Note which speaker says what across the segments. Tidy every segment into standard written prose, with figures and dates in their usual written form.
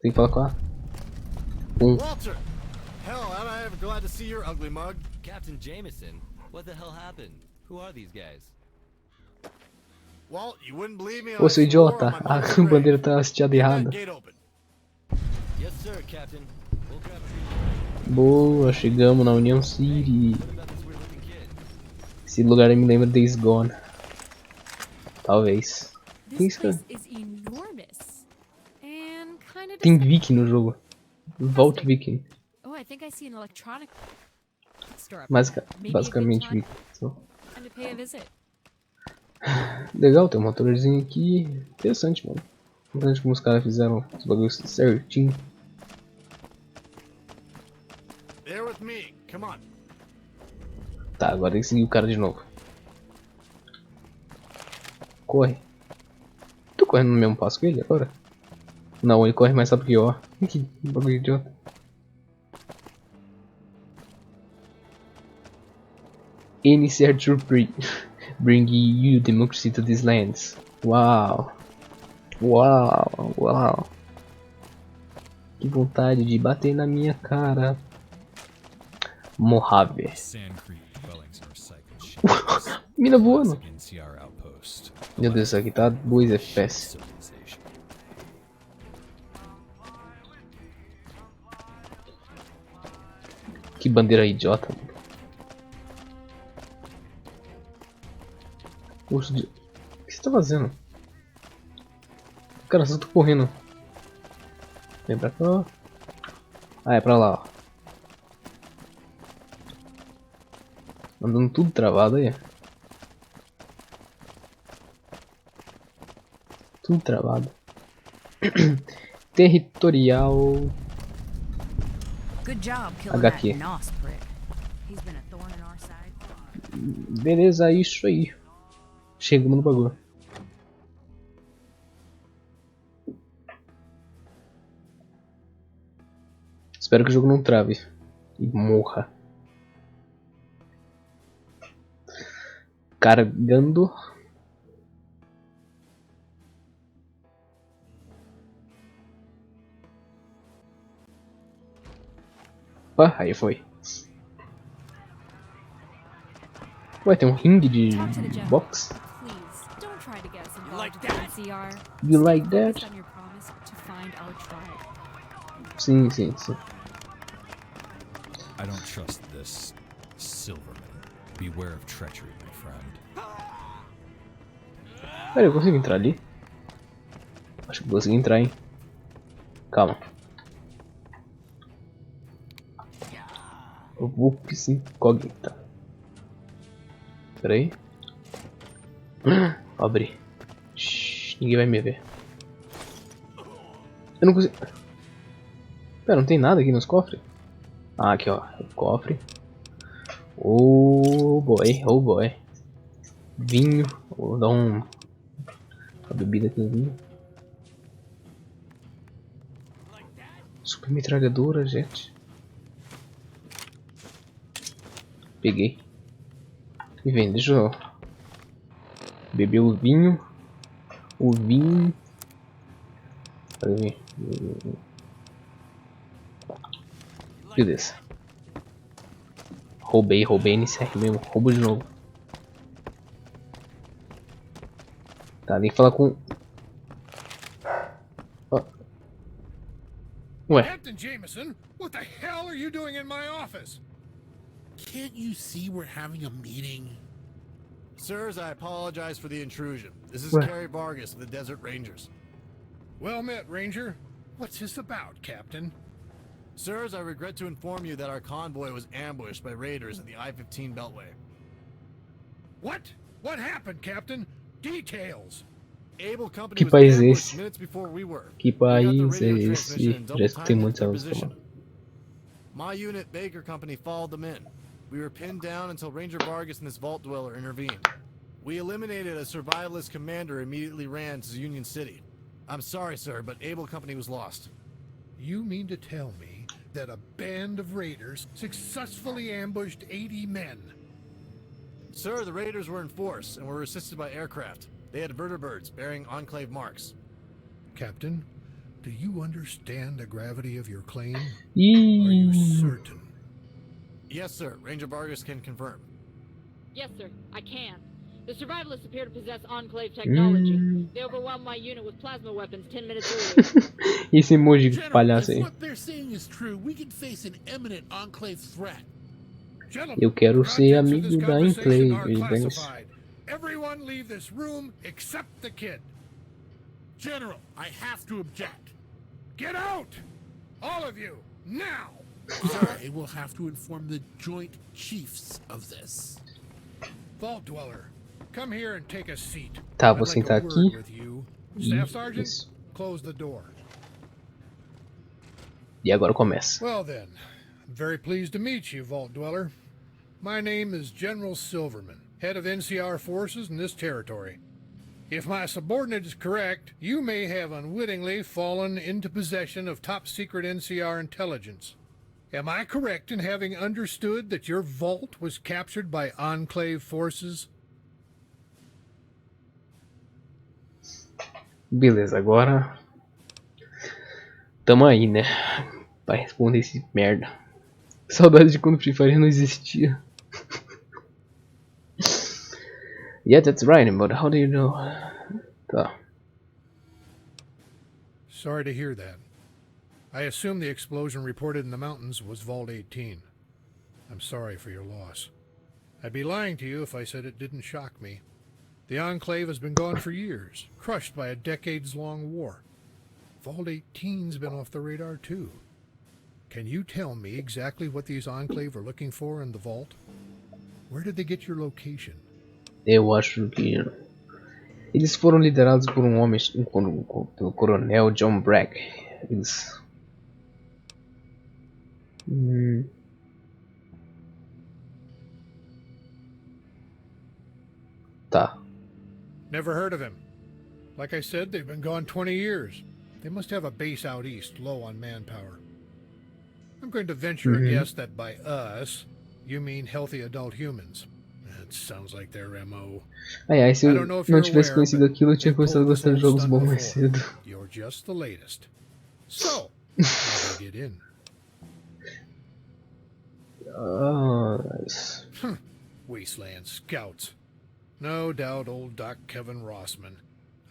Speaker 1: Tem que falar com a...
Speaker 2: Walter! Hell, I'm glad to see your ugly mug.
Speaker 3: Captain Jameson, what the hell happened? Who are these guys?
Speaker 2: Walt, you wouldn't believe me.
Speaker 1: Ô, seu idiota, a bandeira tá hasteada errada.
Speaker 3: Yes, sir, Captain. We'll grab a...
Speaker 1: Boa, chegamos na Union City.
Speaker 3: What about this weird-looking kid?
Speaker 1: Esse lugar aí me lembra Days Gone. Talvez. Tem,
Speaker 4: This place is enormous and kind of
Speaker 1: tem Viking no jogo. Vault Viking.
Speaker 4: Oh, I think I see an electronic store.
Speaker 1: Basicamente Viking. So.
Speaker 4: Time to pay a visit.
Speaker 1: Legal, tem um motorzinho aqui. Interessante, mano. Interessante como os caras fizeram os bagulhos certinho.
Speaker 2: There with me. Come on.
Speaker 1: Tá, agora tem que seguir o cara de novo. Corre. Tô correndo no mesmo passo que ele agora? Não, ele corre mais rápido que eu, ó. Que bagulho idiota. Iniciar surprise. Bring you democracy to these lands. Uau. Uau, uau. Que vontade de bater na minha cara. Mojave. Mina voando. Meu Deus, isso aqui tá 2 FPS. Que bandeira idiota. Poxa, o que você tá fazendo? Cara, só tô correndo. Vem pra cá. Ah, é pra lá, ó. Andando tudo travado aí. Tudo travado. Territorial. HQ. Beleza, isso aí. Chegamos no bagulho. Espero que o jogo não trave e morra. Carregando. Opa, aí foi. Ué, tem um ringue de box. You like that? Sim, sim, sim.
Speaker 5: I don't trust this Silverman. Beware of treachery, my friend.
Speaker 1: Pera, eu consigo entrar ali? Acho que consegui entrar, hein? Calma. Eu vou precisar incógnita. Pera aí. Abri. Shhh, ninguém vai me ver. Eu não consigo. Pera, não tem nada aqui nos cofres? Ah, aqui ó, o cofre. Oh boy, oh boy. Vinho, vou dar uma bebida aqui no vinho. Super metralhadora, gente. Peguei. E vem, deixa eu beber o vinho. O vinho. Cadê? Beleza. Roubei NCR mesmo. Roubo de novo. Tá, tem que falar com... Oh. Ué.
Speaker 6: Captain Jameson, what the hell are you doing in my office? Can't you see we're having a meeting?
Speaker 2: Sirs, I apologize for the intrusion. This is
Speaker 1: What?
Speaker 2: Kerry Vargas of the Desert Rangers.
Speaker 6: Well met, Ranger. What's this about, Captain?
Speaker 2: Sirs, I regret to inform you that our convoy was ambushed by raiders in the I-15 Beltway.
Speaker 6: What? What happened, Captain? Details.
Speaker 2: Able Company
Speaker 1: Que
Speaker 2: was
Speaker 1: país é
Speaker 2: ambushed
Speaker 1: esse?
Speaker 2: minutes before we were.
Speaker 1: Que
Speaker 2: We got the
Speaker 1: país é
Speaker 2: radio
Speaker 1: esse?
Speaker 2: transmission and
Speaker 1: Já
Speaker 2: double
Speaker 1: escutei
Speaker 2: timed
Speaker 1: muito
Speaker 2: their
Speaker 1: essa música,
Speaker 2: position.
Speaker 1: mano.
Speaker 2: My unit, Baker Company, followed them in. We were pinned down until Ranger Vargas and this vault dweller intervened. We eliminated a survivalist commander who immediately ran to Union City. I'm sorry, sir, but Able Company was lost.
Speaker 6: You mean to tell me that a band of raiders successfully ambushed 80 men?
Speaker 2: Sir, the raiders were in force and were assisted by aircraft. They had vertibirds bearing enclave marks.
Speaker 6: Captain, Do you understand the gravity of your claim? Are you
Speaker 1: Ih,
Speaker 6: certain?
Speaker 2: Yes, sir. Ranger Vargas can confirm.
Speaker 7: Yes, sir, I can. The survivalists appear to possess enclave technology.
Speaker 1: hum.
Speaker 7: They overwhelmed my unit with plasma weapons 10 minutes earlier.
Speaker 1: Esse emoji de
Speaker 6: General,
Speaker 1: palhaço
Speaker 6: if
Speaker 1: aí.
Speaker 6: what they're saying is true, we could face an imminent enclave threat. Gentlemen,
Speaker 1: Eu quero
Speaker 6: the
Speaker 1: ser
Speaker 6: contents of this
Speaker 1: amigo da
Speaker 6: conversation are
Speaker 1: ENCLAVE. Ele vai nos-
Speaker 6: classified. Everyone leave this room except the kid. General, I have to object. Get out! All of you, now! I will have to inform the Joint Chiefs of this. Vault Dweller, come here and take a seat.
Speaker 1: Tá,
Speaker 6: I'd
Speaker 1: vou
Speaker 6: like a
Speaker 1: sentar
Speaker 6: word
Speaker 1: aqui.
Speaker 6: with you. Staff Sergeant,
Speaker 1: Isso.
Speaker 6: close the door.
Speaker 1: E agora começa.
Speaker 6: Well then, I'm very pleased to meet you, Vault Dweller. My name is General Silverman, head of NCR forces in this territory. If my subordinate is correct, you may have unwittingly fallen into possession of top-secret NCR intelligence. Am I correct in having understood that your vault was captured by Enclave forces?
Speaker 1: Beleza, agora. Tamo aí, né? Pra responder esse merda. Saudade de quando o Free Fire não existia. Yeah, that's right, but how do you know? Tá.
Speaker 6: Sorry to hear that. I assume the explosion reported in the mountains was Vault 18. I'm sorry for your loss. I'd be lying to you if I said it didn't shock me. The Enclave has been gone for years, crushed by a decades-long war. Vault 18's been off the radar too. Can you tell me exactly what these Enclave are looking for in the vault? Where did they get your location?
Speaker 1: Eu acho que. Eles foram liderados por um homem. Pelo coronel John Bragg. Eles. Tá.
Speaker 6: Never heard of him. Like I said, they've been gone 20 years. They must have a base out east, low on manpower. I'm going to venture a guess that by us, you mean healthy adult humans. That sounds like their MO.
Speaker 1: Ai, se
Speaker 6: I
Speaker 1: eu
Speaker 6: don't know if
Speaker 1: não
Speaker 6: you're
Speaker 1: tivesse
Speaker 6: aware,
Speaker 1: conhecido
Speaker 6: but
Speaker 1: aquilo, eu tinha
Speaker 6: they
Speaker 1: começado a
Speaker 6: pulled this
Speaker 1: gostar de
Speaker 6: old
Speaker 1: jogos
Speaker 6: stunt
Speaker 1: bons mais
Speaker 6: before.
Speaker 1: cedo.
Speaker 6: You're just the latest. So, how do you get in?
Speaker 1: Ah, nice.
Speaker 6: Wasteland scouts. No doubt old Doc Kevin Rossman.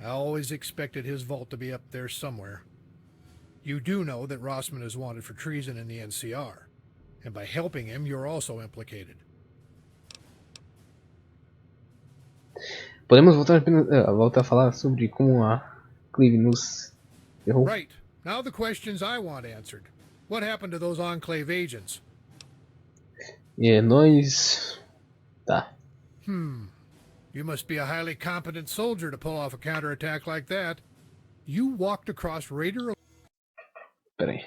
Speaker 6: I always expected his vault to be up there somewhere. You do know that Rossman is wanted for treason in the NCR. And by helping him, you're also implicated.
Speaker 1: Podemos voltar a falar sobre como a Clive nos errou?
Speaker 6: Right. Now the questions I want answered. What happened to those Enclave agents?
Speaker 1: É, nós. Tá.
Speaker 6: You must be a highly competent soldier to pull off a counterattack like that. You walked across Raider.
Speaker 1: Pera aí.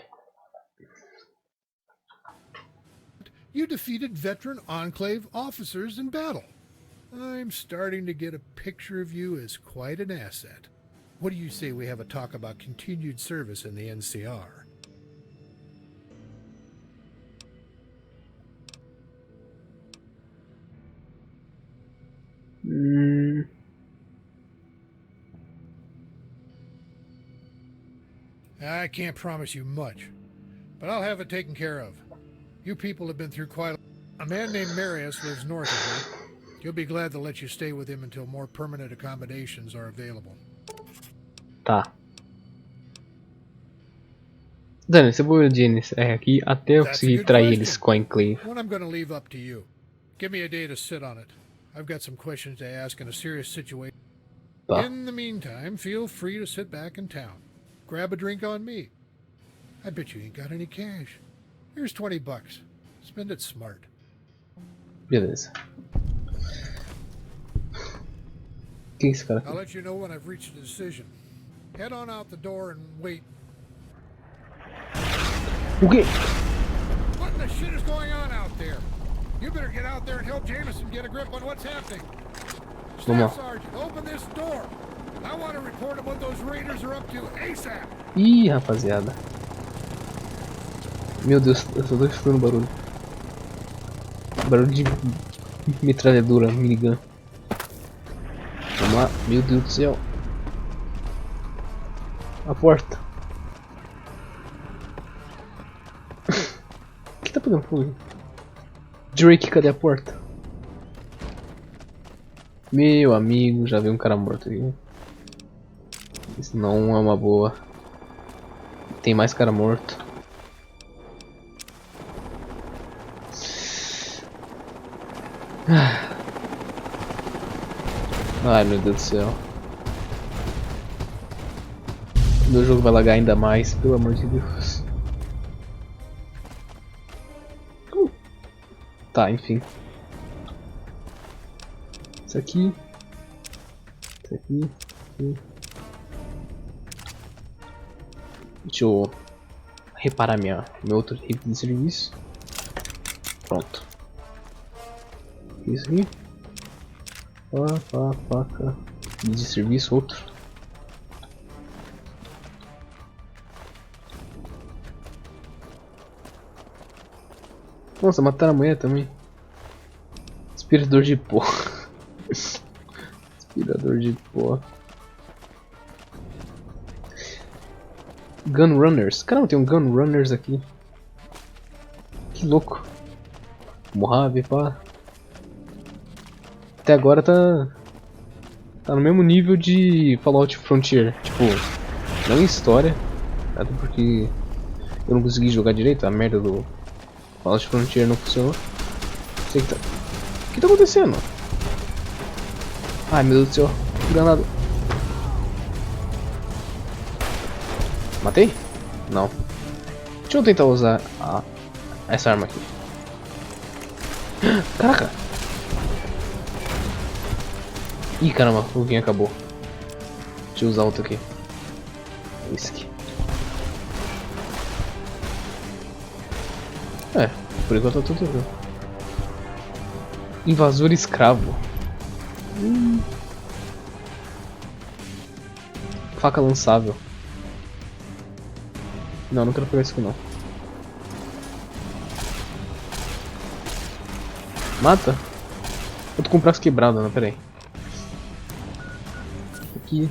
Speaker 6: You defeated veteran Enclave officers in battle. I'm starting to get a picture of you as quite an asset. What do you say we have a talk about continued service in the NCR? I can't promise you much, but I'll have it taken care of. You people have been through quite a man named Marius lives north of me. He'll be glad to let you stay with him until more permanent accommodations are available.
Speaker 1: Tá. Dane-se, eu vou de encerrar aqui até eu
Speaker 6: That's a
Speaker 1: conseguir
Speaker 6: good
Speaker 1: trair
Speaker 6: question.
Speaker 1: eles com a Enclave.
Speaker 6: One I'm going to leave up to you. Give me a day to sit on it. I've got some questions to ask in a serious situation.
Speaker 1: Tá.
Speaker 6: In the meantime, feel free to sit back in town. Grab a drink on me. I bet you ain't got any cash. Here's $20. Spend it smart.
Speaker 1: Beleza. O que é esse cara
Speaker 6: I'll
Speaker 1: aqui?
Speaker 6: let you know when I've reached a decision. Head on out the door and wait.
Speaker 1: O quê?
Speaker 6: What in the shit is going on out there? You better get out there and help Jameson get a grip on what's happening.
Speaker 1: Vamos
Speaker 6: Staff
Speaker 1: lá.
Speaker 6: Sergeant, open this door. I want to report on what those raiders are up to ASAP.
Speaker 1: Ih, rapaziada. Meu Deus, eu só tô escutando barulho. Barulho de metralhadora, minigun. Vamos lá, meu Deus do céu. A porta. pegando fogo. Drake, cadê a porta? Meu amigo, já veio um cara morto aqui. Isso não é uma boa. Tem mais cara morto. Ai meu Deus do céu. Meu jogo vai lagar ainda mais, pelo amor de Deus. Tá, enfim. Isso aqui. Isso aqui. Deixa eu reparar meu outro tipo de serviço. Pronto. Isso aqui. Faca. De serviço, outro. Nossa, mataram a mulher também. Aspirador de pó. Aspirador de pó. Gunrunners. Caramba, tem um Gunrunners aqui. Que louco. Mojave, pá. Até agora tá no mesmo nível de Fallout Frontier. Tipo, não em história. Até porque eu não consegui jogar direito. A merda do Fallout Frontier não funcionou. Sei que tá... O que tá acontecendo? Ai meu Deus do céu. Granada. Matei? Não. Deixa eu tentar usar essa arma aqui. Caraca! Ih, caramba, o foguinho acabou. Deixa eu usar outro aqui. Esse aqui. É, por enquanto tá tudo bem. Invasor escravo. Faca lançável. Não quero pegar isso aqui não. Mata? Eu tô com o braço quebrado, não, pera aí. Aqui.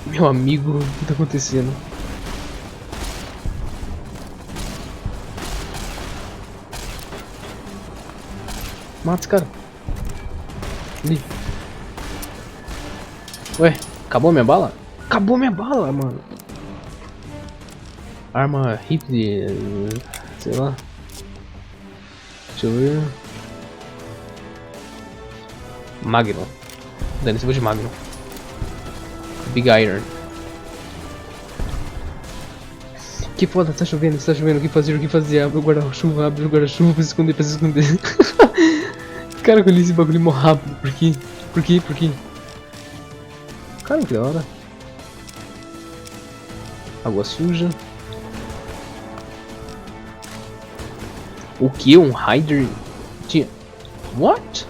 Speaker 1: Meu amigo, o que tá acontecendo? Mata esse cara. Ali. Ué, acabou minha bala? Acabou minha bala, mano. Arma hippie, sei lá. Deixa eu ver. Magnum. Dane-se, vou de Magnum. Big Iron. Que foda, tá chovendo, o que fazer, abre o guarda-chuva, pra se esconder, Cara, eu li esse bagulho mó rápido, por quê? Cara, que da hora. Água suja. O que? Um Hider? Tinha... What?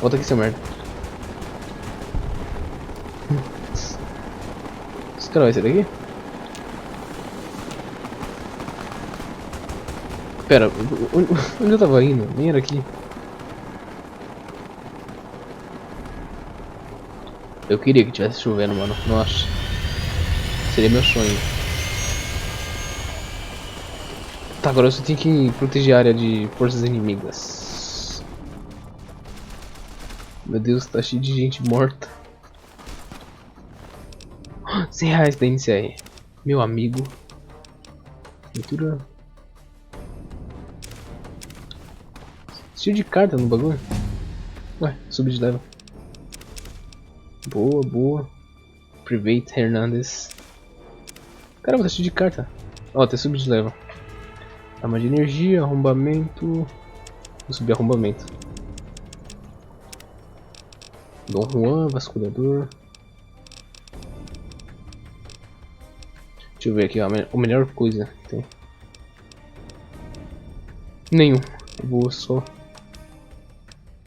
Speaker 1: Volta aqui, seu merda. Esse cara vai sair daqui? Pera, onde eu tava indo? Nem era aqui. Eu queria que tivesse chovendo, mano. Nossa. Seria meu sonho. Tá, agora eu só tenho que proteger a área de forças inimigas. Meu Deus, tá cheio de gente morta. R$100 da INCLAVE. Meu amigo. Leitura. Cheio de carta no bagulho. Ué, subi de level. Boa. Private Hernandez. Caramba, tá cheio de carta. Ó, tem sub de level. Arma de energia, arrombamento. Vou subir arrombamento. Dom Juan, vasculhador. Deixa eu ver aqui, ó, a melhor coisa que tem. Nenhum. Eu vou só...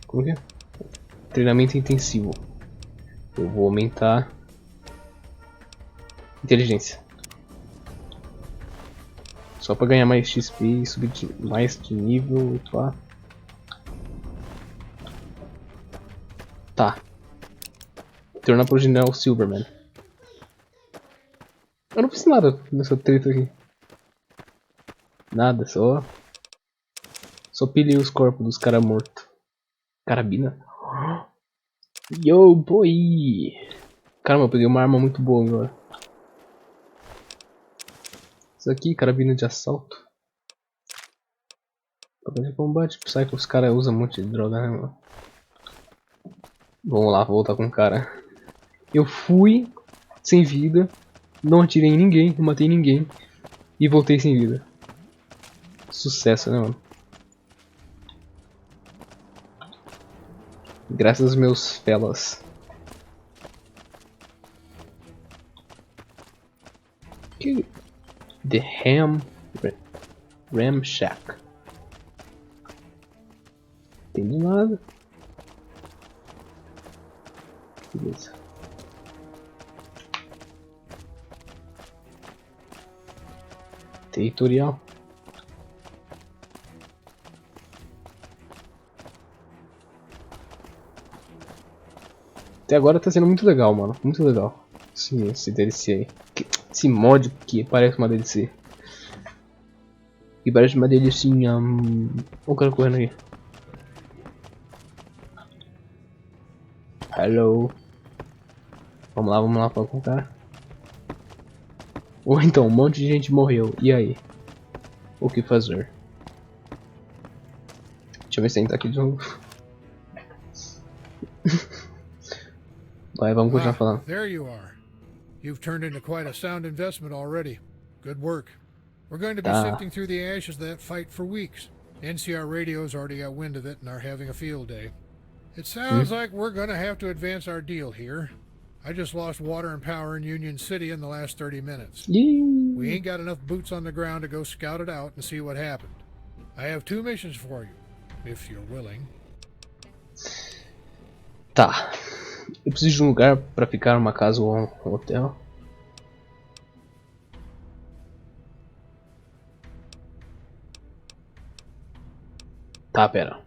Speaker 1: Como que é? Treinamento intensivo. Eu vou aumentar... Inteligência. Só pra ganhar mais XP e subir mais de nível, pá. Tá. Tornar pro General Silverman. Eu não fiz nada nessa treta aqui. Nada, só pilhei os corpos dos caras mortos. Carabina? Yo, boy! Caramba, eu peguei uma arma muito boa agora. Isso aqui, carabina de assalto. Papel de combate, sai que os caras usam um monte de droga, né, mano? Vamos lá, vou voltar com o cara. Eu fui sem vida, não atirei em ninguém, não matei ninguém e voltei sem vida. Sucesso, né, mano? Graças aos meus fellas. Que... The Ram Shack. Tem de nada. Beleza. Territorial. Até agora tá sendo muito legal, mano. Muito legal. Esse DLC aí. Esse mod que parece uma DLC. Que parece uma delicinha. O cara correndo aqui. Hello. Vamos lá, falar com o cara. Ou então, um monte de gente morreu. E aí? O que fazer? Deixa eu ver se ele tá aqui de novo. Vai, vamos continuar falando.
Speaker 6: There you are. You've turned into quite a sound investment already. Good work. We're going to be sifting through the ashes of that fight for weeks. NCR Radio's already got wind of it and are having a field day. It sounds like we're going to have to advance our deal here. I just lost water and power in Union City in the last 30 minutes. We ain't got enough boots on the ground to go scout it out and see what happened. I have 2 missions for you, if you're willing.
Speaker 1: Tá. Eu preciso de um lugar pra ficar, uma casa ou um hotel. Tá, pera.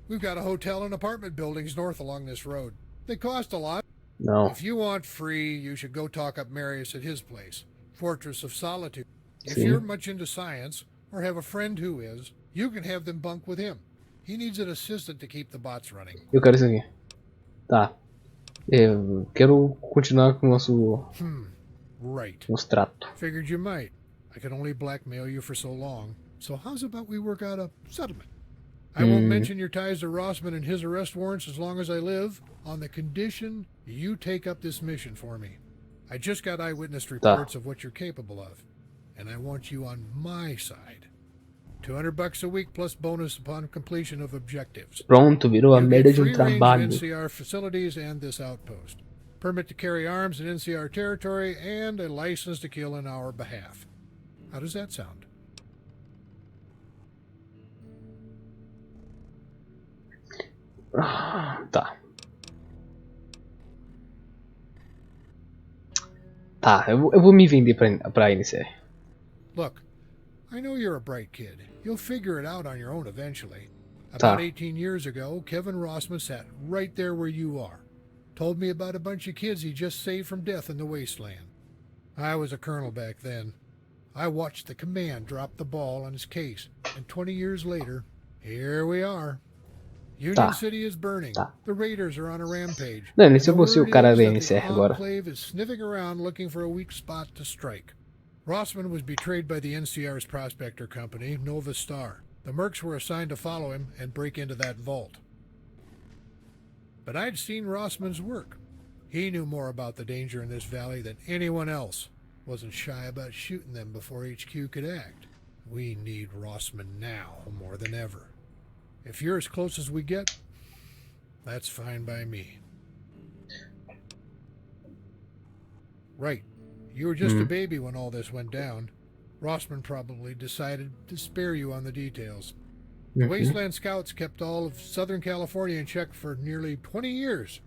Speaker 6: We've got a hotel and apartment buildings north along this road. They cost a lot.
Speaker 1: Não.
Speaker 6: If you want free, you should go talk up Marius at his place, Fortress of Solitude. If
Speaker 1: Sim.
Speaker 6: you're much into science, or have a friend who is, you can have them bunk with him. He needs an assistant to keep the bots running.
Speaker 1: Eu quero isso aqui. Tá. Eu quero continuar com o nosso
Speaker 6: Right.
Speaker 1: trato.
Speaker 6: Figured you might. I can only blackmail you for so long. So how's about we work out a settlement? I won't mention your ties to Rossman and his arrest warrants as long as I live, on the condition you take up this mission for me. I just got eyewitness reports of what you're capable of, and I want you on my side. $200 a week plus bonus upon completion of objectives.
Speaker 1: Pronto, virou a
Speaker 6: You
Speaker 1: merda
Speaker 6: get
Speaker 1: de um
Speaker 6: free range of
Speaker 1: trabalho.
Speaker 6: NCR facilities and this outpost. Permit to carry arms in NCR territory and a license to kill in our behalf. How does that sound?
Speaker 1: Tá. Tá, eu vou me vender pra NCR.
Speaker 6: Look, I know you're a bright kid. You'll figure it out on your own eventually.
Speaker 1: Tá.
Speaker 6: About 18 years ago, Kevin Rossman sat right there where you are. Told me about a bunch of kids he just saved from death in the wasteland. I was a colonel back then. I watched the command drop the ball on his case, and 20 years later, here we are. Union City is burning. The Raiders are on a rampage.
Speaker 1: Não, se eu
Speaker 6: The
Speaker 1: fosse o
Speaker 6: word
Speaker 1: cara
Speaker 6: is
Speaker 1: da
Speaker 6: that the
Speaker 1: NCR agora.
Speaker 6: Enclave is sniffing around looking for a weak spot to strike. Rossman was betrayed by the NCR's prospector company, Nova Star. The Mercs were assigned to follow him and break into that vault. But I'd seen Rossman's work. He knew more about the danger in this valley than anyone else. Wasn't shy about shooting them before HQ could act. We need Rossman now more than ever. If you're as close as we get, that's fine by me. Right. You were just a baby when all this went down. Rossman probably decided to spare you on the details. The Wasteland Scouts kept all of Southern California in check for nearly 20 years.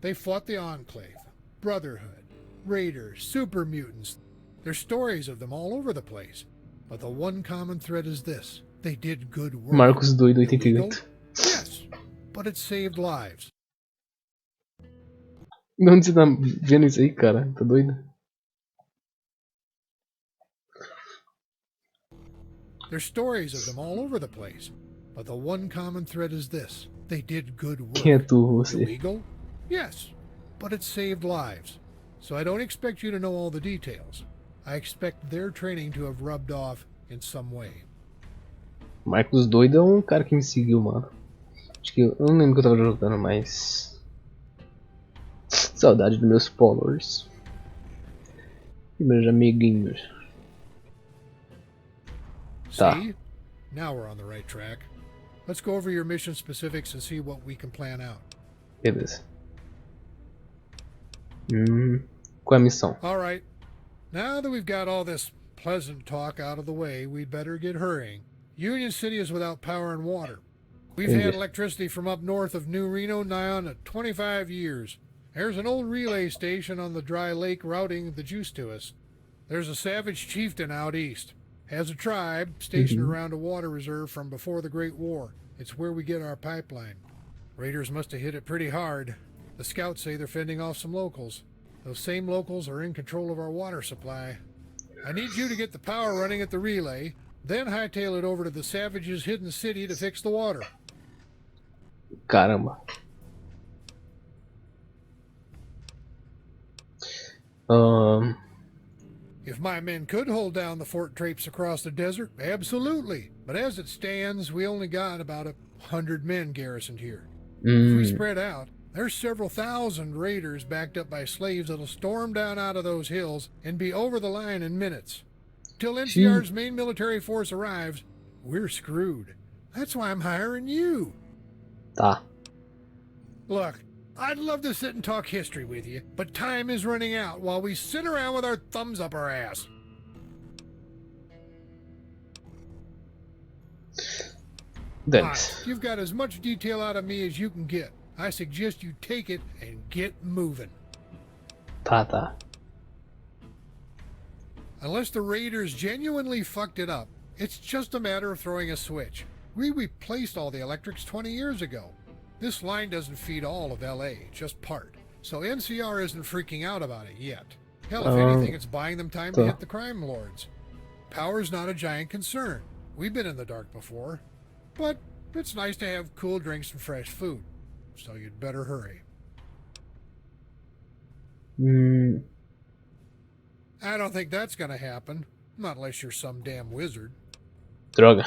Speaker 6: They fought the Enclave, Brotherhood, Raiders, super mutants. There's stories of them all over the place. But the one common thread is this. They did good work.
Speaker 1: Marcos doido
Speaker 6: Illegal?
Speaker 1: 88.
Speaker 6: Yes, but it saved lives.
Speaker 1: De onde você tá vendo isso aí, cara? Tá doido?
Speaker 6: There's stories of them all over the place, but the one common thread is this: they did good
Speaker 1: Quem é
Speaker 6: work.
Speaker 1: tu, você?
Speaker 6: Illegal? Yes, but it saved lives. So I don't expect you to know all the details. I expect their training to have rubbed off in some way.
Speaker 1: Marcos Doido é um cara que me seguiu, mano. Acho que eu não lembro que eu tava jogando, mas. Saudade dos meus followers. Meus amiguinhos. Tá.
Speaker 6: See? Now we're on the right track. Let's go over your mission specifics and see what we can plan out.
Speaker 1: Beleza. Qual é a missão?
Speaker 6: All right. Now that we've got all this pleasant talk out of the way, we'd better get hurrying. Union City is without power and water. We've had electricity from up north of New Reno nigh on to 25 years. There's an old relay station on the dry lake routing the juice to us. There's a savage chieftain out east. Has a tribe stationed around a water reserve from before the Great War. It's where we get our pipeline. Raiders must have hit it pretty hard. The scouts say they're fending off some locals. Those same locals are in control of our water supply. I need you to get the power running at the relay, then hightail it over to the savages' hidden city to fix the water.
Speaker 1: Caramba.
Speaker 6: If my men could hold down the fort traps across the desert, absolutely. But as it stands, we only got about 100 men garrisoned here. If we spread out, there's several thousand raiders backed up by slaves that'll storm down out of those hills and be over the line in minutes. Till NCR's main military force arrives, we're screwed. That's why I'm hiring you.
Speaker 1: Tá.
Speaker 6: Look, I'd love to sit and talk history with you, but time is running out while we sit around with our thumbs up our ass.
Speaker 1: Dane-se.
Speaker 6: You've got as much detail out of me as you can get. I suggest you take it and get moving.
Speaker 1: Tá.
Speaker 6: Unless the Raiders genuinely fucked it up, it's just a matter of throwing a switch. We replaced all the electrics 20 years ago. This line doesn't feed all of LA, just part. So NCR isn't freaking out about it yet. Hell, if anything, it's buying them time to hit the crime lords. Power's not a giant concern. We've been in the dark before. But it's nice to have cool drinks and fresh food. So you'd better hurry. I don't think that's gonna happen. Not unless you're some damn wizard.
Speaker 1: Droga.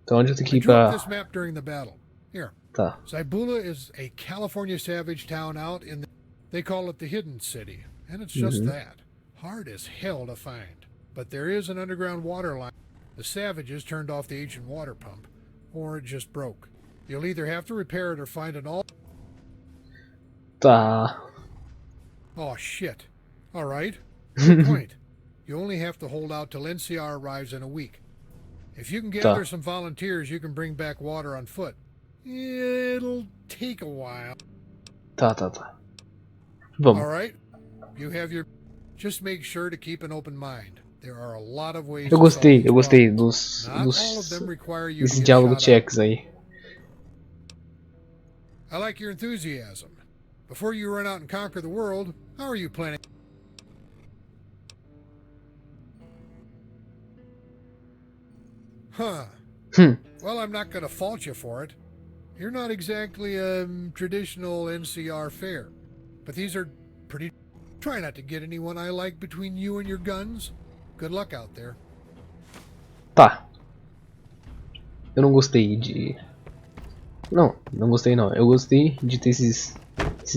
Speaker 1: Então onde eu tenho que
Speaker 6: I
Speaker 1: ir
Speaker 6: drew up
Speaker 1: pra...
Speaker 6: this map during the battle. Here.
Speaker 1: Tá.
Speaker 6: Zaibula is a California savage town out in the... They call it the Hidden City. And it's just that. Hard as hell to find. But there is an underground water line. The savages turned off the ancient water pump. Or it just broke. You'll either have to repair it or find an all...
Speaker 1: Tá.
Speaker 6: Oh, shit. All right. Good point. You only have to hold out till NCR arrives in a week. If you can gather some volunteers, you can bring back water on foot. It'll take a while.
Speaker 1: Tá. Vamos.
Speaker 6: All right. You have your... Just make sure to keep an open mind. There are a lot of ways
Speaker 1: Eu
Speaker 6: to solve these
Speaker 1: gostei
Speaker 6: problems.
Speaker 1: dos...
Speaker 6: Not all of them require you
Speaker 1: Desse
Speaker 6: to get
Speaker 1: diálogo
Speaker 6: shot up.
Speaker 1: checks aí.
Speaker 6: I like your enthusiasm. Before you run out and conquer the world, how are you planning? Huh. Well, I'm not going to fault you for it. You're not exactly a traditional NCR fare. But these are pretty... Try not to get anyone I like between you and your guns. Good luck out there.
Speaker 1: Tá. Eu não gostei de... Não gostei não. Eu gostei de ter esses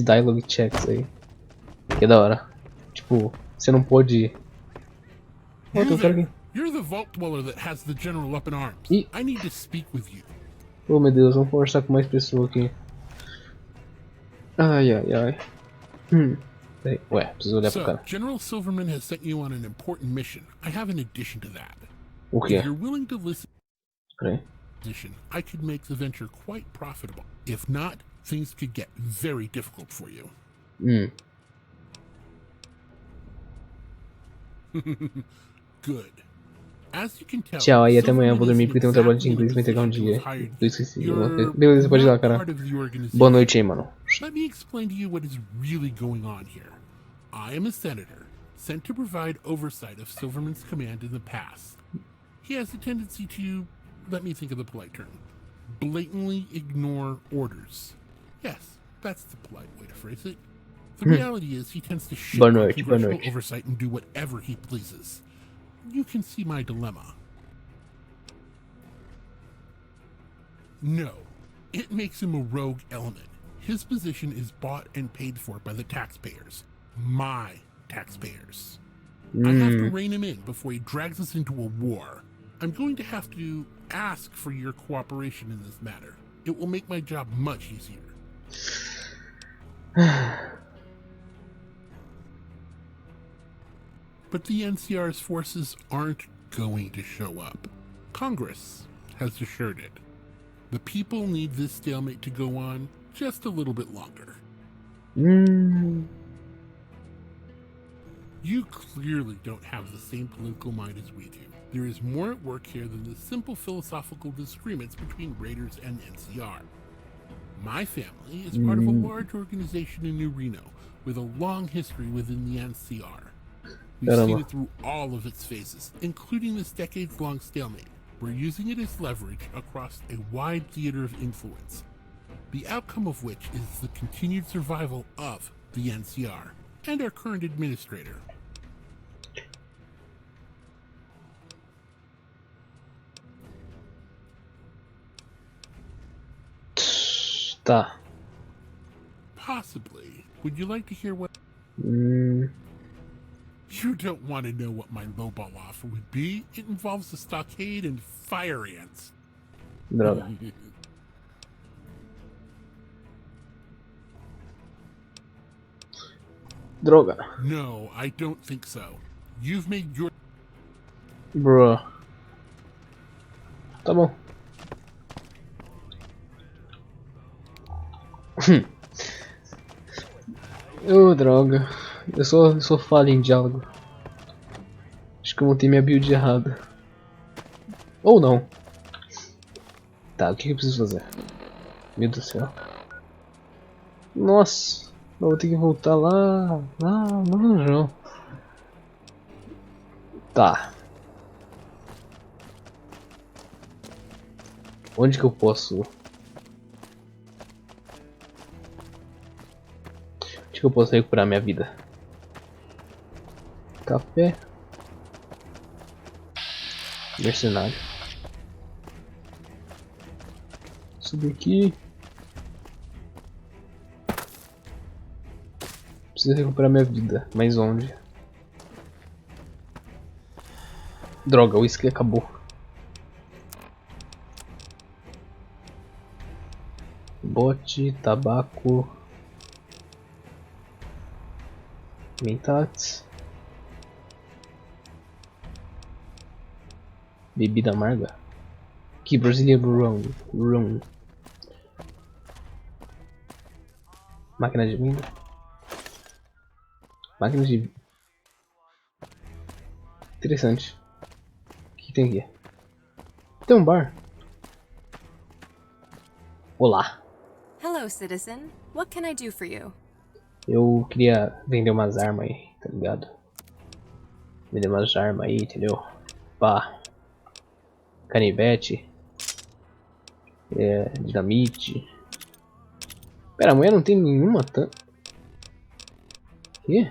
Speaker 1: dialogue checks aí. Que é da hora. Tipo, você não pode... Oh, tem um cara aqui.
Speaker 8: You're the vault dweller that has the general up in arms.
Speaker 1: Ih.
Speaker 8: I need to speak with you.
Speaker 1: Oh meu Deus, vamos conversar com mais pessoas aqui. Ai. Peraí, ué, preciso olhar pro
Speaker 8: So,
Speaker 1: cara.
Speaker 8: General Silverman has sent you on an important mission. I have an addition to that.
Speaker 1: O quê?
Speaker 8: If you're willing to listen
Speaker 1: Peraí.
Speaker 8: to the position, I could make the venture quite profitable. If not, things could get very difficult for you.
Speaker 1: Hum.
Speaker 8: Good. As you can tell,
Speaker 1: Tchau, aí até amanhã. Vou
Speaker 8: Silverman
Speaker 1: dormir
Speaker 8: is
Speaker 1: porque tem um trabalho de
Speaker 8: exactly
Speaker 1: inglês
Speaker 8: the
Speaker 1: pra entregar um
Speaker 8: position he
Speaker 1: dia.
Speaker 8: was hired
Speaker 1: Eu esqueci.
Speaker 8: You're
Speaker 1: Beleza, pode ir lá,
Speaker 8: not
Speaker 1: cara.
Speaker 8: part of the organization.
Speaker 1: Boa noite aí, mano.
Speaker 8: Let me explain to you what is really going on here. I am a senator, sent to provide oversight of Silverman's command in the past. He has a tendency to, let me think of the polite term, blatantly ignore orders. Yes, that's the polite way to phrase it. The reality is he tends to shit on congressional oversight and do whatever he pleases. You can see my dilemma. No, it makes him a rogue element. His position is bought and paid for by the taxpayers. My taxpayers. I have to rein him in before he drags us into a war. I'm going to have to ask for your cooperation in this matter. It will make my job much easier. But the NCR's forces aren't going to show up. Congress has assured it. The people need this stalemate to go on just a little bit longer. You clearly don't have the same political mind as we do. There is more at work here than the simple philosophical disagreements between Raiders and NCR. My family is part of a large organization in New Reno with a long history within the NCR. We've seen it through all of its phases, including this decades-long stalemate. We're using it as leverage across a wide theater of influence, the outcome of which is the continued survival of the NCR and our current administrator.
Speaker 1: Tá.
Speaker 8: Possibly. Would you like to hear what... You don't want to know what my lowball offer would be. It involves a stockade and fire ants.
Speaker 1: Droga. Droga.
Speaker 8: No, I don't think so. You've made your...
Speaker 1: Bro. Tá bom. Droga. Eu sou falho em diálogo. Acho que eu montei minha build errada. Ou não. Tá, o que eu preciso fazer? Meu Deus do céu. Nossa. Eu vou ter que voltar lá. Não. Tá. Onde que eu posso... Onde que eu posso recuperar minha vida? Café. Mercenário. Subir aqui. Preciso recuperar minha vida. Mas onde? Droga, o whisky acabou. Bote, tabaco. Mentax. Bebida amarga. Que Brazilian rum. Máquina de venda. Máquina de... Interessante. O que tem aqui? Tem um bar. Olá.
Speaker 9: Hello, citizen. What can I do for you?
Speaker 1: Eu queria vender umas armas aí, tá ligado? Vender umas armas aí, entendeu? Pá. Canivete. Dinamite. Pera, a mulher não tem nenhuma Que?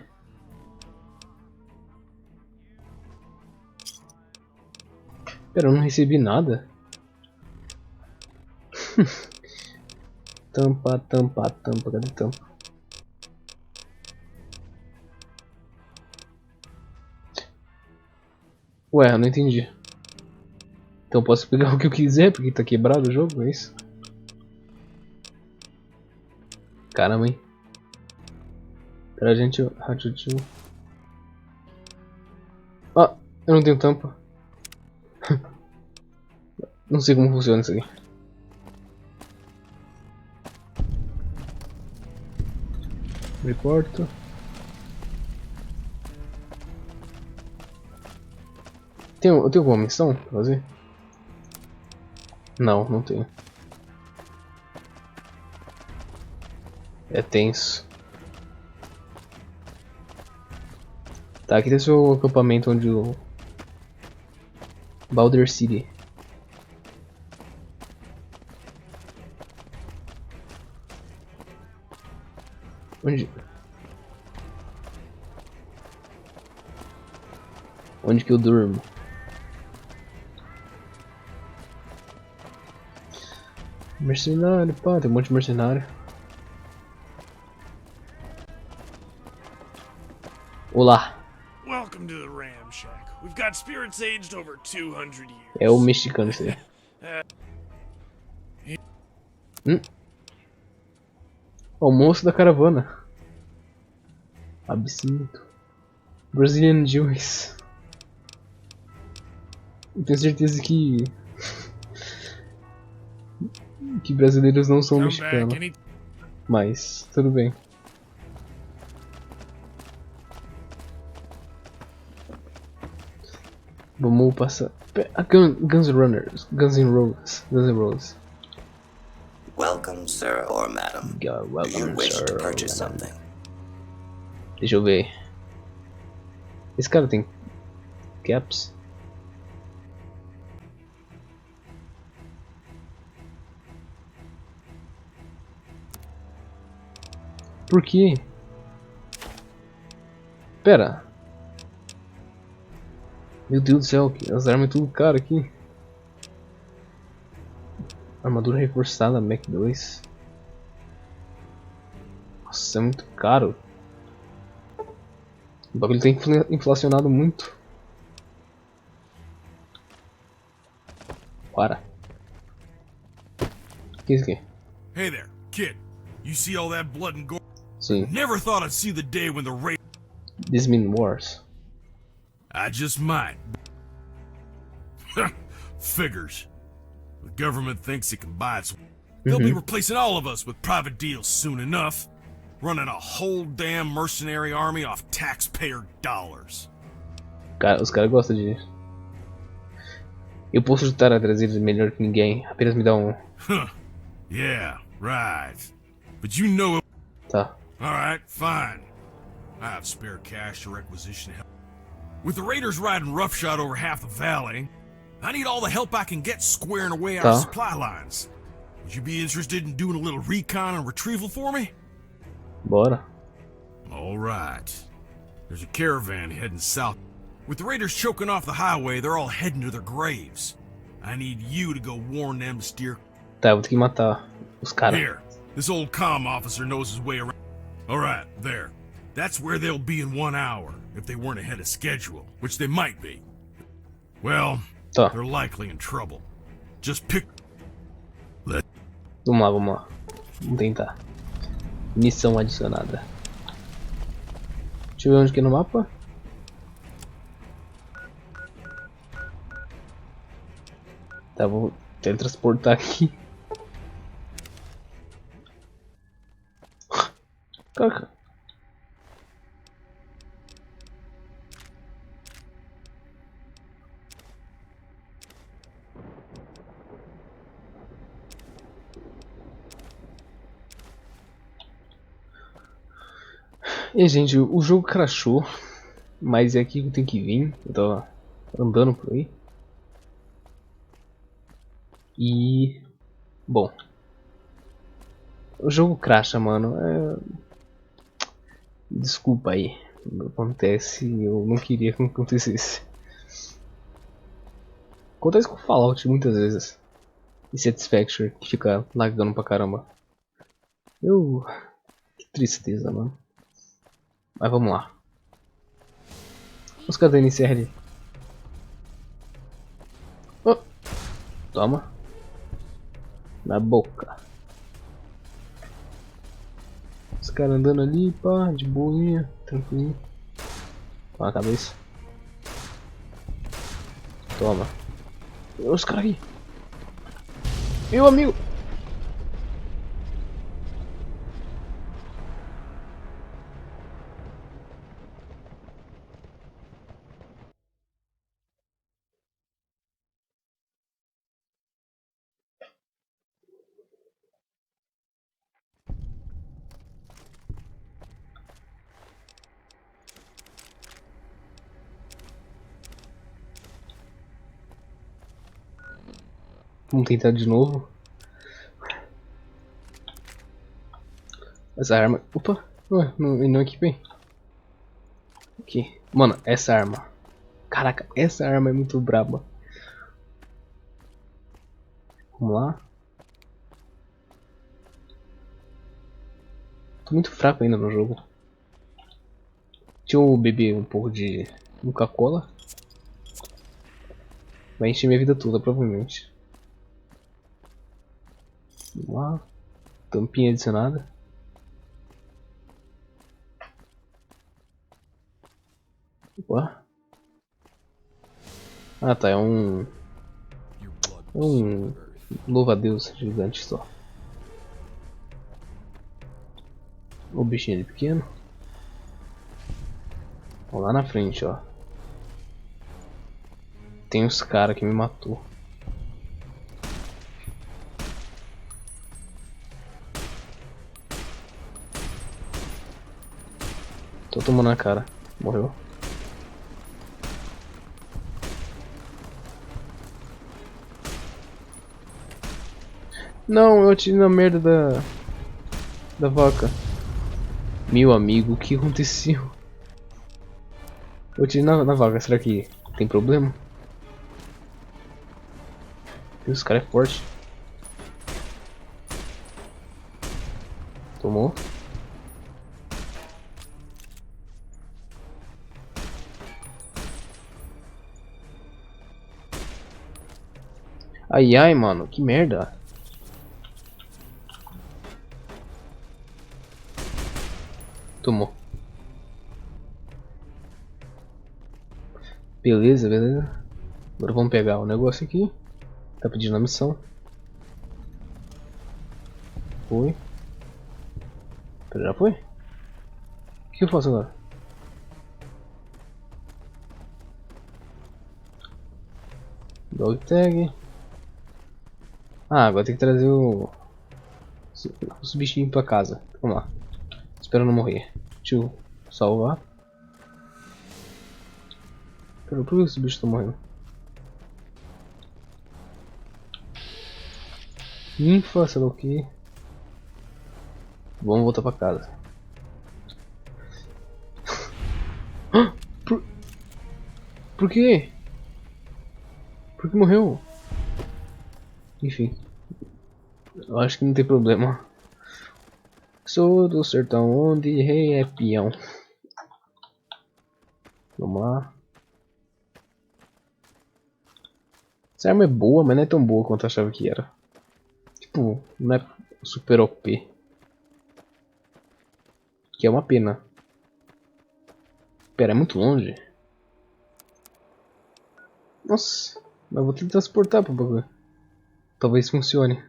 Speaker 1: Pera, eu não recebi nada. Tampa. Cadê tampa? Ué, eu não entendi. Então eu posso pegar o que eu quiser porque tá quebrado o jogo, é isso? Caramba, hein? Pra gente radioativo. Ah, eu não tenho tampa. Não sei como funciona isso aqui. Reporto. Eu tenho alguma missão pra fazer? Não, não tenho. É tenso. Tá, aqui tem o acampamento onde o Baldur City. Onde que eu durmo? Mercenário, pá, tem um monte de mercenário. Olá,
Speaker 10: Welcome to the Ram Shack. We've got spirits aged over 200 years.
Speaker 1: é o mexicano esse aí. O moço da caravana. Absinto. Brazilian Juice. Eu tenho certeza que brasileiros não são mexicanos. Mas tudo bem. Vamos passar. Guns N' Roses. Guns N' Roses.
Speaker 11: Welcome, sir or madam.
Speaker 1: Welcome,
Speaker 11: Do you wish
Speaker 1: sir,
Speaker 11: to purchase
Speaker 1: madam.
Speaker 11: something?
Speaker 1: Deixa eu ver. Esse cara tem caps? Por quê? Pera. Meu Deus do céu, as armas é tudo caro aqui. Armadura reforçada, Mac 2. Nossa, é muito caro. O bagulho tem inflacionado muito. Para. O que é isso aqui?
Speaker 10: Hey there, kid. You see all that blood and gore?
Speaker 1: Sim.
Speaker 10: Never thought I'd see the day when the raid.
Speaker 1: This mean wars.
Speaker 10: I just might. Figures. The government thinks it can buy its. They'll be replacing all of us with private deals soon enough. Running a whole damn mercenary army off taxpayer dollars.
Speaker 1: Os caras gostam de. Eu posso lutar atrás deles melhor que ninguém. Apenas me dá um.
Speaker 10: Yeah, right. But you know.
Speaker 1: Tá.
Speaker 10: Alright, fine. I have spare cash to requisition help. With the raiders riding roughshod over half the valley, I need all the help I can get squaring away our supply lines. Would you be interested in doing a little recon and retrieval for me?
Speaker 1: Bora.
Speaker 10: Alright. There's a caravan heading south. With the raiders choking off the highway, they're all heading to their graves. I need you to go warn them to steer.
Speaker 1: Tá, eu vou ter que matar os caras.
Speaker 10: Here, this old comm officer knows his way around. Alright, there. That's where they'll be in 1 hour, if they weren't ahead of schedule, which they might be. Well,
Speaker 1: tá.
Speaker 10: They're likely in trouble. Just pick...
Speaker 1: Vamos lá, vamos lá. Vamos tentar. Missão adicionada. Deixa eu ver onde que é no mapa. Tá, vou teletransportar aqui. Caraca. E gente, o jogo crashou, mas é aqui que eu tenho que vir. Eu tava andando por aí. E bom, o jogo crasha, mano. Desculpa aí, acontece. Eu não queria que acontecesse. Acontece com Fallout muitas vezes. E Satisfactory que fica lagando pra caramba. Que tristeza, mano. Mas vamos lá. Os caras iniciar ali. Oh. Toma. Na boca. Os caras andando ali, pá, de boinha, tranquilo. Toma na cabeça. Toma. Os caras aí. Meu amigo. Vamos tentar de novo. Essa arma... Opa! Ué, não equipei. Aqui. Mano, essa arma. Caraca, essa arma é muito braba. Vamos lá. Tô muito fraco ainda no jogo. Deixa eu beber um pouco de Coca-Cola. Vai encher minha vida toda, provavelmente. Vamos lá. Tampinha adicionada. Opa. Ah tá, é um louva-a-Deus gigante só. O bichinho ali pequeno. Ó, lá na frente, ó. Tem os caras que me matou. Tô tomando na cara. Morreu. Não, eu atirei na merda da vaca. Meu amigo, o que aconteceu? Eu atirei na vaca, será que tem problema? Esse cara é forte. Tomou. Ai ai, mano, que merda. Tomou. Beleza, beleza. Agora vamos pegar o negócio aqui. Tá pedindo a missão. Foi. Pera, já foi? O que eu faço agora? Dog tag. Ah, agora tem que trazer os bichinhos pra casa. Vamos lá. Espero não morrer. Deixa eu salvar. Por que esse bicho tá morrendo? Ninfa, sei lá o que. Vamos voltar pra casa. Por quê? Por que morreu? Enfim. Eu acho que não tem problema. Sou do sertão onde rei é peão. Vamos lá. Essa arma é boa, mas não é tão boa quanto eu achava que era. Tipo, não é super OP. Que é uma pena. Pera, é muito longe? Nossa, mas vou ter que transportar pro bagulho. Talvez funcione.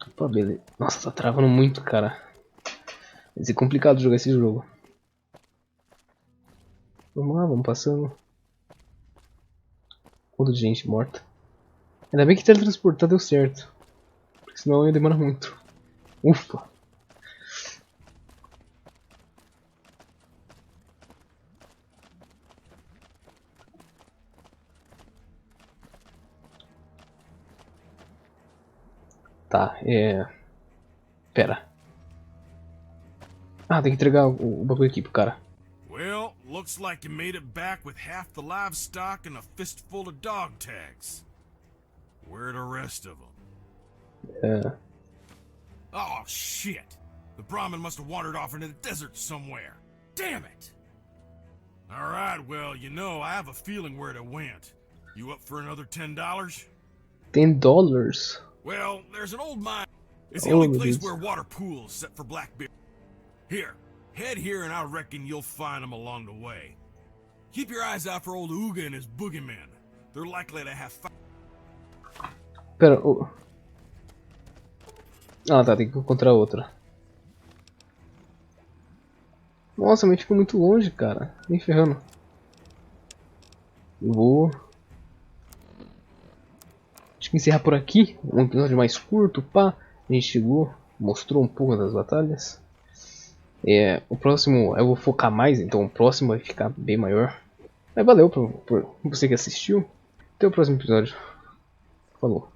Speaker 1: Opa, beleza. Nossa, tá travando muito, cara. Vai ser complicado jogar esse jogo. Vamos lá, vamos passando. Quanto de gente morta. Ainda bem que teletransportar deu certo. Porque senão ia demorar muito. Ufa. Tá, pera. Ah, tem que entregar o bagulho aqui pro cara.
Speaker 10: Well, looks like you made it back with half the livestock and a fistful of dog tags. Where are the rest of them? Oh, shit. The Brahmin must have wandered off into the desert somewhere. Damn it! Alright, well, you know, I have a feeling where it went. You up for another $10?
Speaker 1: $10?
Speaker 10: Well, there's an old mine. It's the only place where water pools set for blackbeard. Here, head here and I reckon you'll find them along the way. Keep your eyes out for old Uga and his boogeymen. They're likely to have
Speaker 1: Pera, ah tá, tem que encontrar outra. Nossa, mas ficou muito longe, cara. Nem ferrando. Vou... Acho que encerrar por aqui. Um episódio mais curto, pá. A gente chegou, mostrou um pouco das batalhas. O próximo eu vou focar mais, então o próximo vai ficar bem maior. Mas valeu por você que assistiu. Até o próximo episódio. Falou.